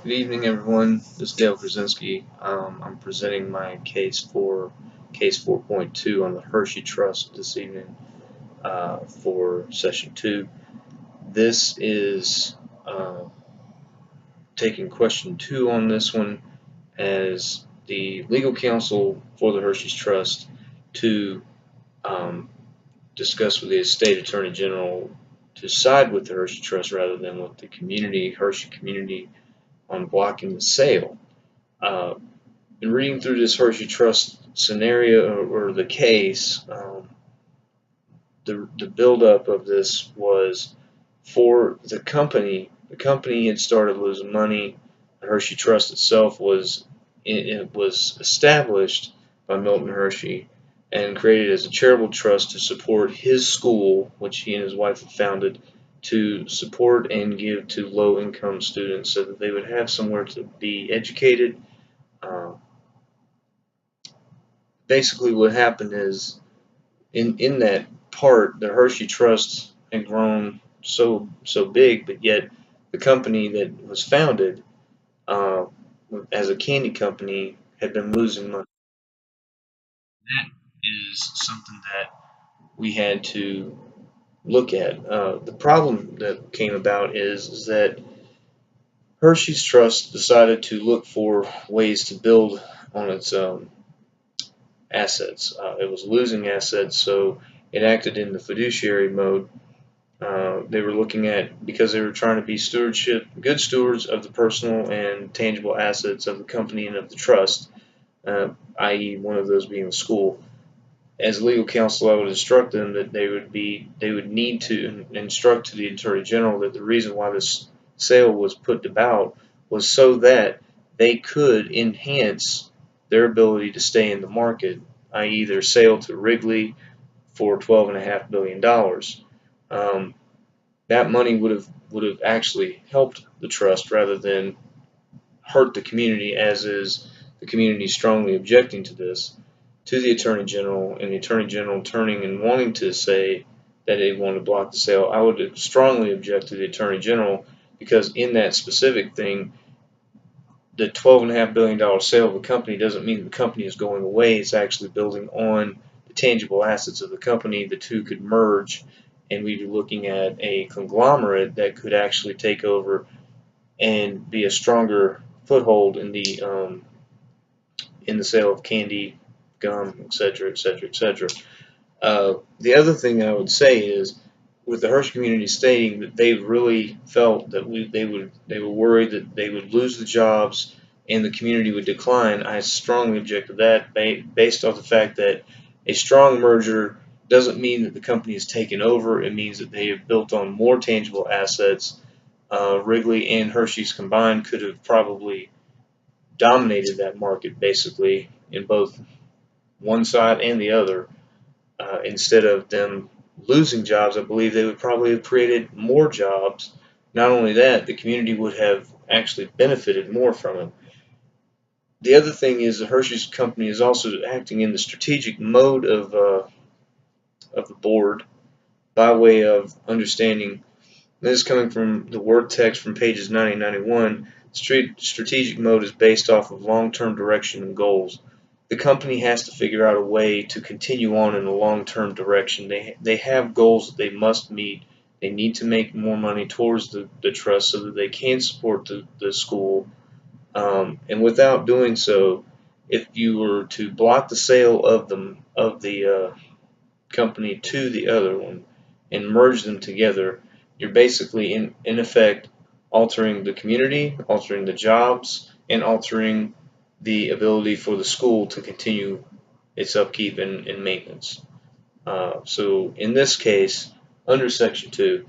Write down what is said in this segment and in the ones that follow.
Good evening, everyone. This is Dale Krasinski. I'm presenting my case for Case 4.2 on the Hershey Trust this evening for Session 2. This is taking Question 2 on this one as the legal counsel for the Hershey's Trust to discuss with the State Attorney General to side with the Hershey Trust rather than with the Hershey community, on blocking the sale. In reading through this Hershey Trust scenario or the case, the buildup of this was for the company. The company had started losing money. The Hershey Trust itself it was established by Milton Hershey and created as a charitable trust to support his school, which he and his wife had founded, to support and give to low-income students so that they would have somewhere to be educated. Uh, Basically, what happened is in that part, the Hershey Trust had grown so big, but yet the company that was founded uh, as a candy company had been losing money. That is something that we had to look at. The problem that came about is that Hershey's Trust decided to look for ways to build on its assets. It was losing assets, so it acted in the fiduciary mode. They were looking at, because they were trying to be good stewards of the personal and tangible assets of the company and of the trust, i.e., one of those being the school. As legal counsel, I would instruct them that they would need to instruct to the Attorney General that the reason why this sale was put about was so that they could enhance their ability to stay in the market, i.e., their sale to Wrigley for $12.5 billion. That money would have actually helped the trust rather than hurt the community, as is the community strongly objecting to this to the Attorney General, and the Attorney General turning and wanting to say that they want to block the sale. I would strongly object to the Attorney General because in that specific thing, the $12.5 billion sale of the company doesn't mean the company is going away. It's actually building on the tangible assets of the company. The two could merge, and we'd be looking at a conglomerate that could actually take over and be a stronger foothold in the sale of candy, gum, etc., etc., etc. The other thing I would say is, with the Hershey community stating that they really felt that they were worried that they would lose the jobs and the community would decline. I strongly object to that, based off the fact that a strong merger doesn't mean that the company is taken over. It means that they have built on more tangible assets. Wrigley and Hershey's combined could have probably dominated that market, basically, in both one side and the other. Instead of them losing jobs, I believe they would probably have created more jobs. Not only that, the community would have actually benefited more from it. The other thing is the Hershey's company is also acting in the strategic mode of the board by way of understanding. This is coming from the word text from pages 90 and 91. Strategic mode is based off of long-term direction and goals. The company has to figure out a way to continue on in a long-term direction. They have goals that they must meet. They need to make more money towards the trust so that they can support the school. And without doing so, if you were to block the sale of the company to the other one and merge them together, you're basically in effect altering the community, altering the jobs, and altering the ability for the school to continue its upkeep and maintenance. So in this case, under Section 2,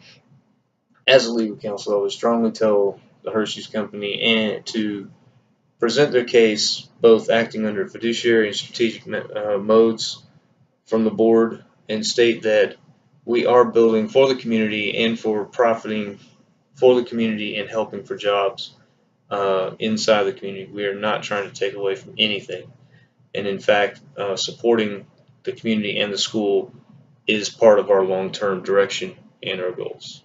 as a legal counsel, I would strongly tell the Hershey's company and to present their case, both acting under fiduciary and strategic modes from the board, and state that we are building for the community and for profiting for the community and helping for jobs inside the community. We are not trying to take away from anything. And in fact, supporting the community and the school is part of our long-term direction and our goals.